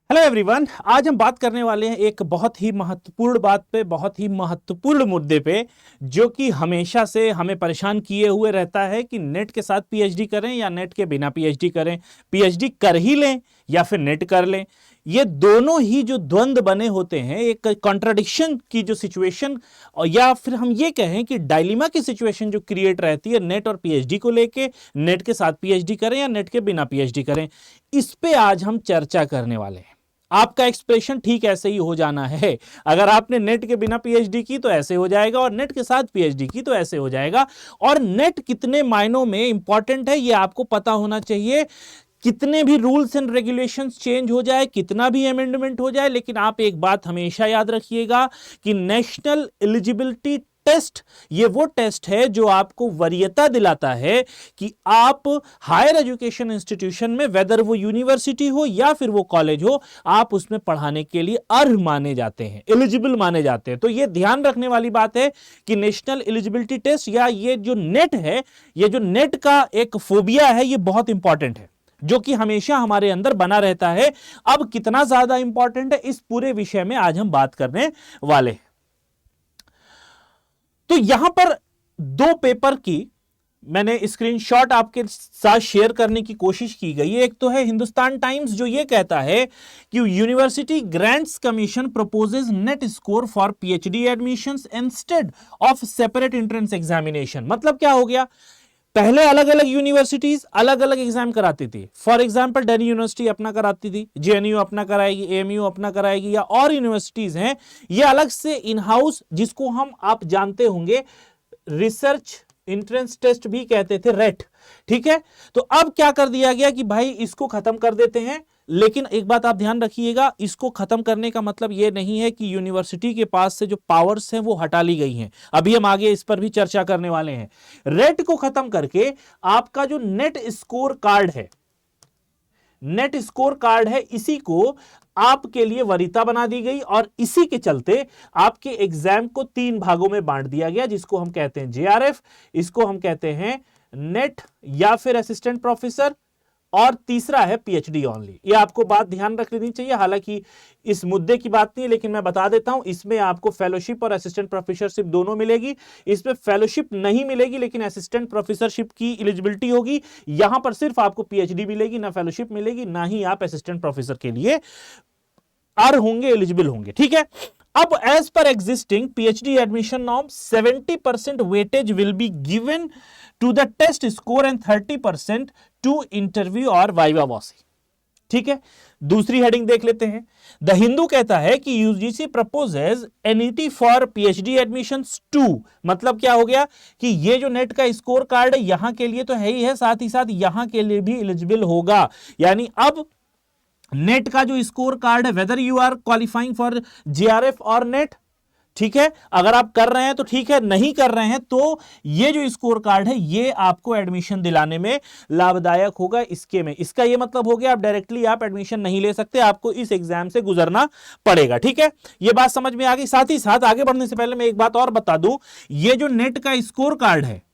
Hello everyone, आज हम बात करने वाले हैं एक बहुत ही महत्वपूर्ण बात पे, बहुत ही महत्वपूर्ण मुद्दे पे, जो कि हमेशा से हमें परेशान किए हुए रहता है कि नेट के साथ पीएचडी करें या नेट के बिना पीएचडी करें, पीएचडी कर ही लें या फिर नेट कर लें। ये दोनों ही जो द्वंद्व बने होते हैं, एक कॉन्ट्रडिक्शन की जो सिचुएशन या फिर हम ये कहें कि डायलिमा की सिचुएशन जो क्रिएट रहती है नेट और पीएचडी को लेके, नेट के साथ पीएचडी करें या नेट के बिना पीएचडी करें, इस पे आज हम चर्चा करने वाले हैं। आपका एक्सप्रेशन ठीक ऐसे ही हो जाना है। अगर आपने नेट के बिना पीएचडी की तो ऐसे हो जाएगा, और नेट के साथ पीएचडी की तो ऐसे हो जाएगा। और नेट कितने मायनों में इंपॉर्टेंट है ये आपको पता होना चाहिए। कितने भी रूल्स एंड रेगुलेशंस चेंज हो जाए, कितना भी अमेंडमेंट हो जाए, लेकिन आप एक बात हमेशा याद रखिएगा कि नेशनल एलिजिबिलिटी टेस्ट ये वो टेस्ट है जो आपको वरीयता दिलाता है कि आप हायर एजुकेशन इंस्टीट्यूशन में, वेदर वो यूनिवर्सिटी हो या फिर वो कॉलेज हो, आप उसमें पढ़ाने के लिए अर्ह माने जाते हैं, एलिजिबल माने जाते हैं। तो ये ध्यान रखने वाली बात है कि नेशनल एलिजिबिलिटी टेस्ट या ये जो नेट है, ये जो नेट का एक फोबिया है, ये बहुत इंपॉर्टेंट है, जो कि हमेशा हमारे अंदर बना रहता है। अब कितना ज्यादा इंपॉर्टेंट है, इस पूरे विषय में आज हम बात करने वाले हैं। तो यहां पर दो पेपर की मैंने स्क्रीनशॉट आपके साथ शेयर करने की कोशिश की गई है। एक तो है हिंदुस्तान टाइम्स, जो ये कहता है कि university grants commission proposes net score for PhD admissions instead of separate entrance examination. मतलब क्या हो गया, पहले अलग अलग यूनिवर्सिटीज अलग अलग एग्जाम कराती थी। फॉर एग्जांपल दिल्ली यूनिवर्सिटी अपना कराती थी, जेएनयू अपना कराएगी, एएमयू अपना कराएगी, या और यूनिवर्सिटीज हैं ये अलग से इन हाउस, जिसको हम आप जानते होंगे रिसर्च एंट्रेंस टेस्ट भी कहते थे, रेट। ठीक है, तो अब क्या कर दिया गया कि भाई इसको खत्म कर देते हैं। लेकिन एक बात आप ध्यान रखिएगा, इसको खत्म करने का मतलब यह नहीं है कि यूनिवर्सिटी के पास से जो पावर्स हैं वो हटा ली गई हैं। अभी हम आगे इस पर भी चर्चा करने वाले हैं। रेट को खत्म करके आपका जो नेट स्कोर कार्ड है, नेट स्कोर कार्ड है, इसी को आपके लिए वरीयता बना दी गई, और इसी के चलते आपके एग्जाम को 3 भागों में बांट दिया गया, जिसको हम कहते हैं जेआरएफ, इसको हम कहते हैं नेट या फिर असिस्टेंट प्रोफेसर, और तीसरा है पीएचडी ओनली। ये आपको बात ध्यान रख लेनी चाहिए। हालांकि इस मुद्दे की बात नहीं है, लेकिन मैं बता देता हूं, इसमें आपको फेलोशिप और असिस्टेंट प्रोफेसरशिप दोनों मिलेगी। इसमें फेलोशिप नहीं मिलेगी, लेकिन असिस्टेंट प्रोफेसरशिप की एलिजिबिलिटी होगी। यहां पर सिर्फ आपको पीएचडी मिलेगी, ना फेलोशिप मिलेगी, ना ही आप असिस्टेंट प्रोफेसर के लिए अर्ह होंगे, एलिजिबल होंगे। ठीक है, अब as per existing PhD admission norm 70% weightage will be given to the test score and 30% to interview और वाइवा वॉसी। ठीक है, दूसरी हेडिंग देख लेते हैं। द हिंदू कहता है कि UGC proposes NET for PhD admissions too. मतलब क्या हो गया कि ये जो नेट का स्कोर कार्ड है यहां के लिए तो है ही है, साथ ही साथ यहां के लिए भी एलिजिबल होगा। यानी अब नेट का जो स्कोर कार्ड है, whether you are qualifying for JRF और नेट, ठीक है, अगर आप कर रहे हैं तो ठीक है, नहीं कर रहे हैं तो ये जो स्कोर कार्ड है ये आपको एडमिशन दिलाने में लाभदायक होगा। इसके में इसका ये मतलब हो गया आप डायरेक्टली आप एडमिशन नहीं ले सकते, आपको इस एग्जाम से गुजरना पड़ेगा। ठीक है, ये बात समझ में आ गई। साथ ही साथ आगे बढ़ने से पहले मैं एक बात और बता दूं, ये जो नेट का स्कोर कार्ड है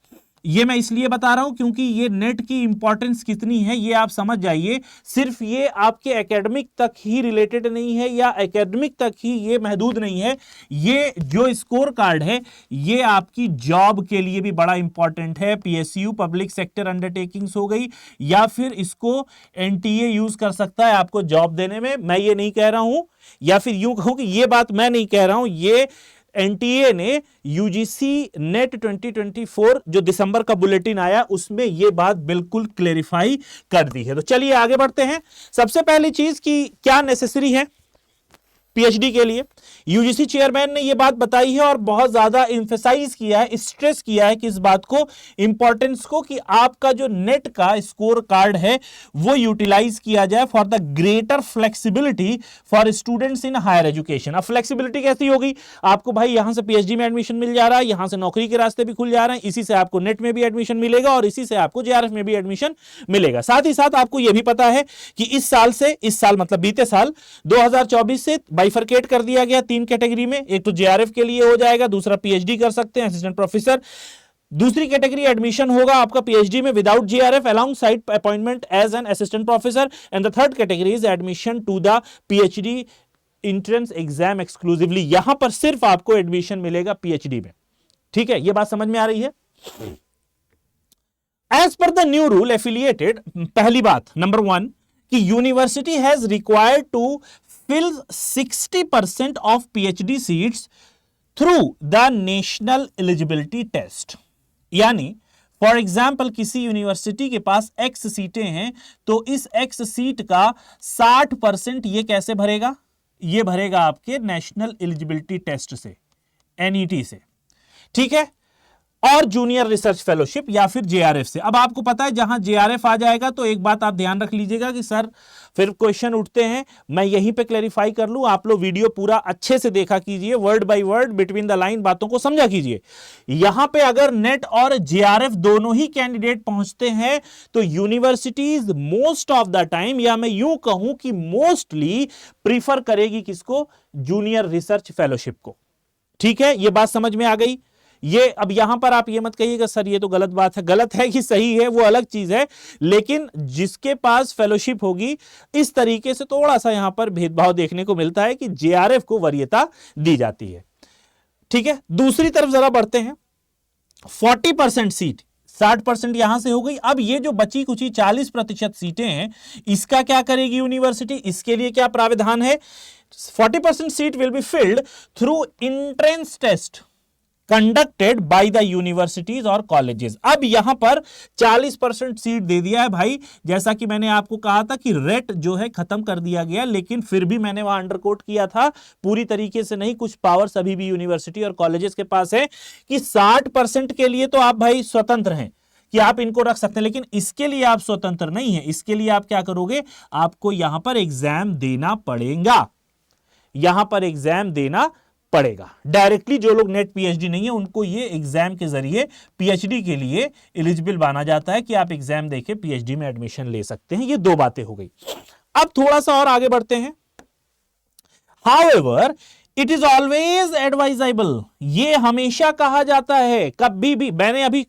ये मैं इसलिए बता रहा हूं क्योंकि ये नेट की इंपॉर्टेंस कितनी है ये आप समझ जाइए। सिर्फ ये आपके एकेडमिक तक ही रिलेटेड नहीं है या एकेडमिक तक ही ये महदूद नहीं है, ये जो स्कोर कार्ड है ये आपकी जॉब के लिए भी बड़ा इंपॉर्टेंट है। पीएसयू पब्लिक सेक्टर अंडरटेकिंग्स हो गई, या फिर इसको एनटीए यूज कर सकता है आपको जॉब देने में। मैं ये नहीं कह रहा हूं, या फिर यूं कहूं कि ये बात मैं नहीं कह रहा हूं, ये एनटीए ने यूजीसी नेट 2024 जो दिसंबर का बुलेटिन आया उसमें यह बात बिल्कुल क्लेरिफाई कर दी है। तो चलिए आगे बढ़ते हैं। सबसे पहली चीज कि क्या नेसेसरी है पीएचडी के लिए, यूजीसी चेयरमैन ने यह बात बताई है और बहुत ज्यादा इंफेसाइज किया है, स्ट्रेस किया है कि इस बात को, इंपॉर्टेंस को, कि आपका जो नेट का स्कोर कार्ड है वो यूटिलाइज किया जाए for the greater flexibility for students in higher education. अब फ्लेक्सिबिलिटी कैसी होगी, आपको भाई यहां से पीएचडी में एडमिशन मिल जा रहा है, यहां से नौकरी के रास्ते भी खुल जा रहे हैं, इसी से आपको नेट में भी एडमिशन मिलेगा और इसी से आपको जेआरएफ में भी एडमिशन मिलेगा। साथ ही साथ आपको यह भी पता है कि इस साल मतलब बीते साल 2024 से बाइफरकेट कर दिया गया 3 कैटेगरी में। एक तो जेआरएफ के लिए हो जाएगा, दूसरा पीएचडी कर सकते हैं, असिस्टेंट प्रोफेसर, दूसरी कैटेगरी एडमिशन होगा आपका पीएचडी में without JRF alongside appointment as an assistant professor, and the third category is admission to the PhD entrance exam exclusively. यहां पर सिर्फ आपको एडमिशन मिलेगा पीएचडी में। ठीक है, यह बात समझ में आ रही है। As per the new rule affiliated, पहली बात नंबर 1 कि university has required to fill 60% of PhD seats through the national eligibility test. यानी फॉर एग्जाम्पल किसी यूनिवर्सिटी के पास एक्स सीटें हैं, तो इस एक्स सीट का 60% ये कैसे भरेगा? ये भरेगा आपके नेशनल एलिजिबिलिटी टेस्ट से, एनईटी से। ठीक है, और जूनियर रिसर्च फेलोशिप या फिर जेआरएफ से। अब आपको पता है जहां जेआरएफ आ जाएगा तो एक बात आप ध्यान रख लीजिएगा कि सर फिर क्वेश्चन उठते हैं, मैं यहीं पे क्लैरिफाई कर लूं, आप लोग वीडियो पूरा अच्छे से देखा कीजिए, word by word between the line बातों को समझा कीजिए। यहां पे अगर नेट और जेआरएफ दोनों ही कैंडिडेट पहुंचते हैं तो universities most of the time, या मैं यूं कहूं कि मोस्टली प्रीफर करेगी किसको? जूनियर रिसर्च फेलोशिप को। ठीक है, यह बात समझ में आ गई। ये अब यहां पर आप ये मत कहिएगा सर ये तो गलत बात है, गलत है कि सही है वो अलग चीज है, लेकिन जिसके पास फेलोशिप होगी इस तरीके से थोड़ा सा यहां पर भेदभाव देखने को मिलता है कि जेआरएफ को वरीयता दी जाती है। ठीक है, दूसरी तरफ जरा बढ़ते हैं। 40% सीट, 60% यहां से हो गई। अब ये जो बची कुची 40% सीटें हैं, इसका क्या करेगी यूनिवर्सिटी? इसके लिए क्या प्राविधान है? 40% seat will be filled through entrance test conducted by the universities और कॉलेजेस। अब यहां पर 40% सीट दे दिया है भाई, जैसा कि मैंने आपको कहा था कि रेट जो है खत्म कर दिया गया, लेकिन फिर भी मैंने वहां अंडरकोट किया था, पूरी तरीके से नहीं, कुछ पावर्स अभी भी यूनिवर्सिटी और कॉलेजेस के पास है कि 60% के लिए तो आप भाई स्वतंत्र हैं कि आप इनको रख सकते हैं, लेकिन इसके लिए आप स्वतंत्र नहीं है। इसके लिए आप क्या करोगे? आपको यहां पर एग्जाम देना पड़ेगा, यहां पर एग्जाम देना पड़ेगा। डायरेक्टली जो लोग नेट पीएचडी नहीं है उनको ये एग्जाम के जरिए पीएचडी के लिए एलिजिबल माना जाता है कि आप एग्जाम देके पीएचडी में एडमिशन ले सकते हैं। ये दो बातें हो गई। अब थोड़ा सा और आगे बढ़ते हैं। However it is always advisable, ये हमेशा कहा जाता है, कभी भी, मैंने अभी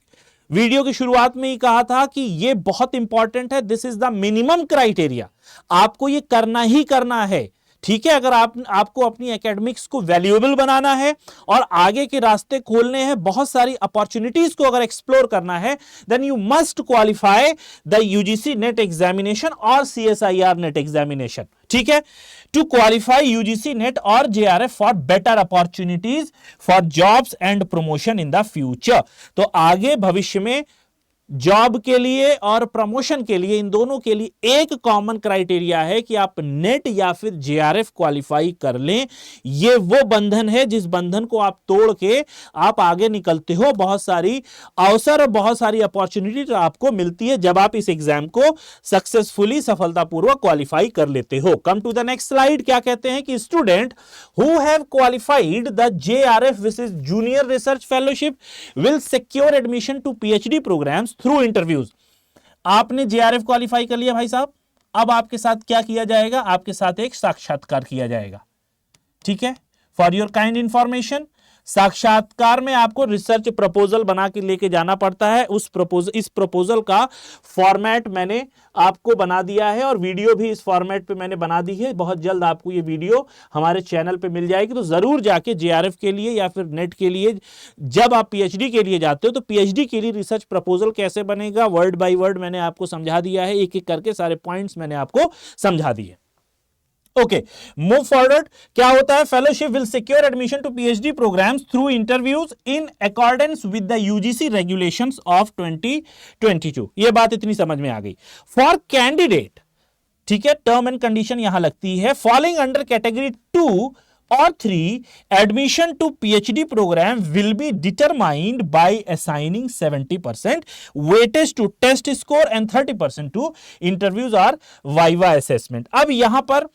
वीडियो की शुरुआत में ही कहा था कि ये बहुत इंपॉर्टेंट है, this is the minimum criteria, आपको ये करना ही करना है। ठीक है, अगर आपको अपनी एकेडमिक्स को वैल्यूएबल बनाना है और आगे के रास्ते खोलने हैं, बहुत सारी अपॉर्चुनिटीज को अगर एक्सप्लोर करना है, then you must qualify the UGC NET examination और सीएसआईआर नेट एग्जामिनेशन। ठीक है, टू क्वालिफाई यूजीसी नेट और JRF for better opportunities for jobs and promotion in the future. तो आगे भविष्य में जॉब के लिए और प्रमोशन के लिए, इन दोनों के लिए एक कॉमन क्राइटेरिया है कि आप नेट या फिर जेआरएफ क्वालिफाई कर लें। ये वो बंधन है जिस बंधन को आप तोड़ के आप आगे निकलते हो। बहुत सारी अवसर और बहुत सारी अपॉर्चुनिटी तो आपको मिलती है जब आप इस एग्जाम को सक्सेसफुली, सफलतापूर्वक क्वालिफाई कर लेते हो। Come to the next slide. क्या कहते हैं कि student who have qualified the JRF which is junior research fellowship will secure admission to PhD programs through interviews. आपने जेआरएफ क्वालिफाई कर लिया भाई साहब, अब आपके साथ क्या किया जाएगा? आपके साथ एक साक्षात्कार किया जाएगा। ठीक है, फॉर योर काइंड इंफॉर्मेशन, साक्षात्कार में आपको रिसर्च प्रपोजल बना के लेके जाना पड़ता है। इस प्रपोजल का फॉर्मेट मैंने आपको बना दिया है और वीडियो भी इस फॉर्मेट पे मैंने बना दी है। बहुत जल्द आपको ये वीडियो हमारे चैनल पे मिल जाएगी, तो जरूर जाके जेआरएफ के लिए या फिर नेट के लिए, जब आप पीएचडी के लिए जाते हो तो पीएचडी के लिए रिसर्च प्रपोजल कैसे बनेगा, वर्ड बाय वर्ड मैंने आपको समझा दिया है, एक एक करके सारे पॉइंट्स मैंने आपको समझा दिए। Okay, move forward. क्या होता है? Fellowship will secure admission to PhD programs through interviews in accordance with the UGC regulations of 2022। ये बात इतनी समझ में आ गई। फॉर कैंडिडेट, ठीक है, टर्म एंड कंडीशन यहां लगती है, falling under category 2 or 3, admission to PhD program will be determined by assigning 70% weightage to test score and 30% to interviews or viva assessment। अब यहां पर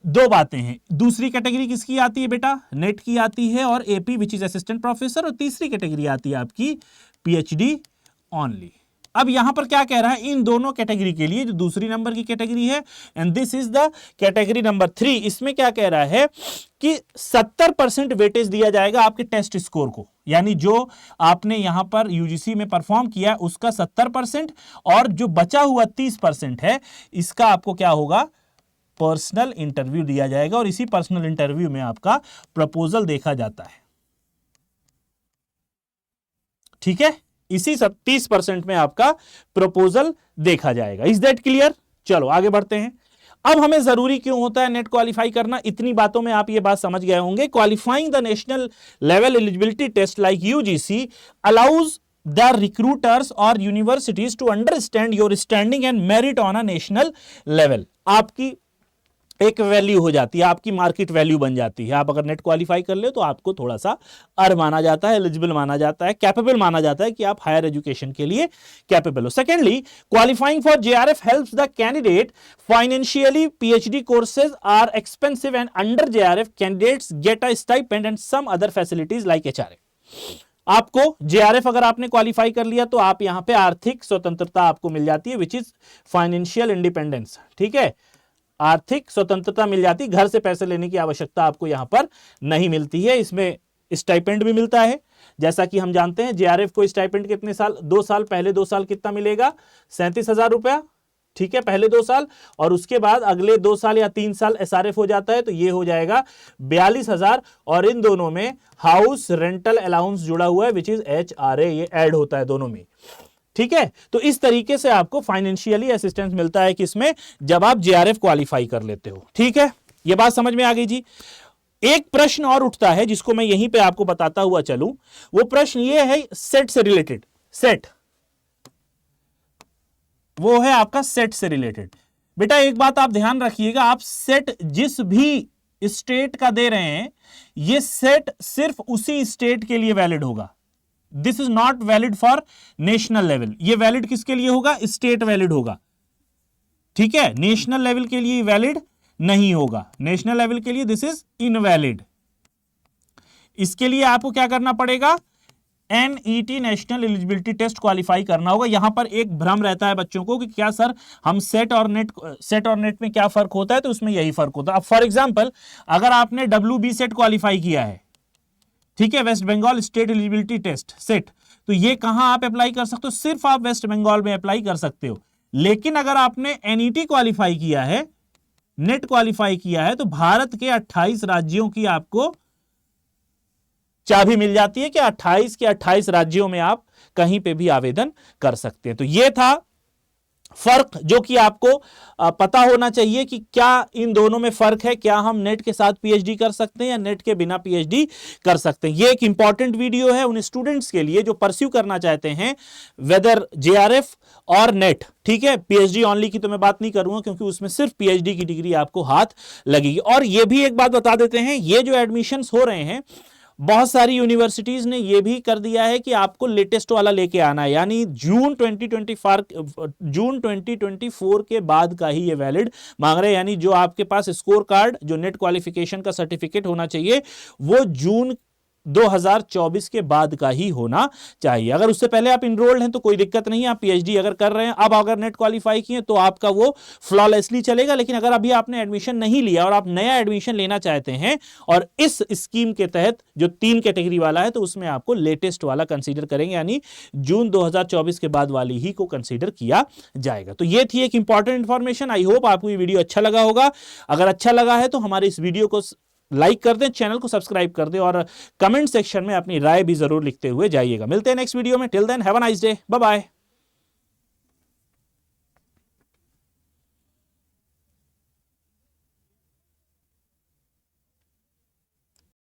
दो बातें हैं। दूसरी कैटेगरी किसकी आती है बेटा? नेट की आती है और AP which is assistant professor, और तीसरी कैटेगरी आती है आपकी पीएचडी ओनली। अब यहां पर क्या कह रहा है, इन दोनों कैटेगरी के लिए जो दूसरी नंबर की कैटेगरी है, and this is the category number 3, इसमें क्या कह रहा है कि 70% वेटेज दिया जाएगा आपके टेस्ट स्कोर को, यानी जो आपने यहां पर यूजीसी में परफॉर्म किया उसका 70%, और जो बचा हुआ 30% है इसका आपको क्या होगा, पर्सनल इंटरव्यू दिया जाएगा, और इसी पर्सनल इंटरव्यू में आपका प्रपोजल देखा जाता है। ठीक है, इसी 30% में आपका प्रपोजल देखा जाएगा। Is that clear? चलो आगे बढ़ते हैं। अब हमें जरूरी क्यों होता है नेट क्वालिफाई करना, इतनी बातों में आप ये बात समझ गए होंगे। Qualifying the national level eligibility test like UGC allows the recruiters और universities to understand your standing and merit on a national level. आपकी एक वैल्यू हो जाती है, आपकी मार्केट वैल्यू बन जाती है। आप अगर नेट क्वालिफाई कर ले तो आपको थोड़ा सा अर्ह माना जाता है, एलिजिबल माना जाता है, कैपेबल माना जाता है कि आप हायर एजुकेशन के लिए कैपेबल हो। Secondly, qualifying for JRF helps the candidate financially. PhD courses are expensive and under JRF candidates get a stipend and some other facilities like HRA. आपको जेआरएफ अगर आपने क्वालिफाई कर लिया तो आप यहां पे आर्थिक स्वतंत्रता आपको मिल जाती है, विच इज फाइनेंशियल इंडिपेंडेंस। ठीक है, आर्थिक स्वतंत्रता मिल जाती, घर से पैसे लेने की आवश्यकता आपको यहां पर नहीं मिलती है। इसमें स्टाइपेंड भी मिलता है, जैसा कि हम जानते हैं जेआरएफ को स्टाइपेंड कितने साल, 2 साल, पहले 2 साल कितना मिलेगा, 37,000 रुपया। ठीक है, पहले 2 साल, और उसके बाद अगले 2 साल या 3 साल एसआरएफ हो जाता है तो ये हो जाएगा 42,000, और इन दोनों में हाउस रेंटल अलाउंस जुड़ा हुआ है विच इज एचआरए, ये ऐड होता है दोनों में। ठीक है, तो इस तरीके से आपको फाइनेंशियली असिस्टेंस मिलता है किसमें, जब आप जेआरएफ क्वालिफाई कर लेते हो। ठीक है, यह बात समझ में आ गई जी। एक प्रश्न और उठता है जिसको मैं यहीं पे आपको बताता हुआ चलूं, वो प्रश्न ये है सेट से रिलेटेड। सेट वो है आपका सेट से रिलेटेड। बेटा एक बात आप ध्यान रखिएगा, आप सेट जिस भी स्टेट का दे रहे हैं ये सेट सिर्फ उसी स्टेट के लिए वैलिड होगा। This is not valid for national level. ये वैलिड किसके लिए होगा, स्टेट वैलिड होगा। ठीक है, नेशनल लेवल के लिए वैलिड नहीं होगा, नेशनल लेवल के लिए दिस इज इनवैलिड। इसके लिए आपको क्या करना पड़ेगा, NET national eligibility test qualify करना होगा। यहां पर एक भ्रम रहता है बच्चों को कि क्या सर हम सेट और नेट में क्या फर्क होता है, तो उसमें यही फर्क होता है। अब फॉर एग्जांपल अगर आपने WB सेट क्वालिफाई किया है, ठीक है, West Bengal state eligibility test SET, तो ये कहां आप अप्लाई कर सकते हो, सिर्फ आप वेस्ट बंगाल में अप्लाई कर सकते हो। लेकिन अगर आपने एनईटी क्वालिफाई किया है, नेट क्वालिफाई किया है, तो भारत के 28 राज्यों की आपको चाबी मिल जाती है कि 28 के 28 राज्यों में आप कहीं पे भी आवेदन कर सकते हैं। तो यह था फर्क जो कि आपको पता होना चाहिए कि क्या इन दोनों में फर्क है, क्या हम नेट के साथ पीएचडी कर सकते हैं या नेट के बिना पीएचडी कर सकते हैं। ये एक इंपॉर्टेंट वीडियो है उन स्टूडेंट्स के लिए जो परस्यू करना चाहते हैं वेदर जेआरएफ और नेट। ठीक है, पीएचडी ओनली की तो मैं बात नहीं करूंगा क्योंकि उसमें सिर्फ पीएचडी की डिग्री आपको हाथ लगेगी। और ये भी एक बात बता देते हैं, ये जो एडमिशंस हो रहे हैं बहुत सारी यूनिवर्सिटीज ने यह भी कर दिया है कि आपको लेटेस्ट वाला लेके आना है, यानी जून 2024 के बाद का ही ये वैलिड मांग रहे हैं। यानी जो आपके पास स्कोर कार्ड, जो नेट क्वालिफिकेशन का सर्टिफिकेट होना चाहिए वो जून 2024 के बाद का ही होना चाहिए। अगर उससे पहले आप इनरोल्ड हैं तो कोई दिक्कत नहीं है, आप पीएचडी अगर कर रहे हैं, अब अगर नेट क्वालिफाई किए तो आपका वो फ्लॉलेसली चलेगा। लेकिन अगर अभी आपने एडमिशन नहीं लिया और आप नया एडमिशन लेना चाहते हैं और इस स्कीम के तहत जो 3 कैटेगरी वाला है तो उसमें आपको लेटेस्ट वाला कंसीडर करेंगे, यानी जून 2024 के बाद वाली ही को कंसीडर किया जाएगा। तो ये थी एक इंपॉर्टेंट इंफॉर्मेशन। आई होप आपको ये वीडियो अच्छा लगा होगा। अगर अच्छा लगा है तो हमारे इस वीडियो को लाइक कर दें, चैनल को सब्सक्राइब कर दें और कमेंट सेक्शन में अपनी राय भी जरूर लिखते हुए जाइएगा। मिलते हैं नेक्स्ट वीडियो में। Till then have a nice day, bye bye.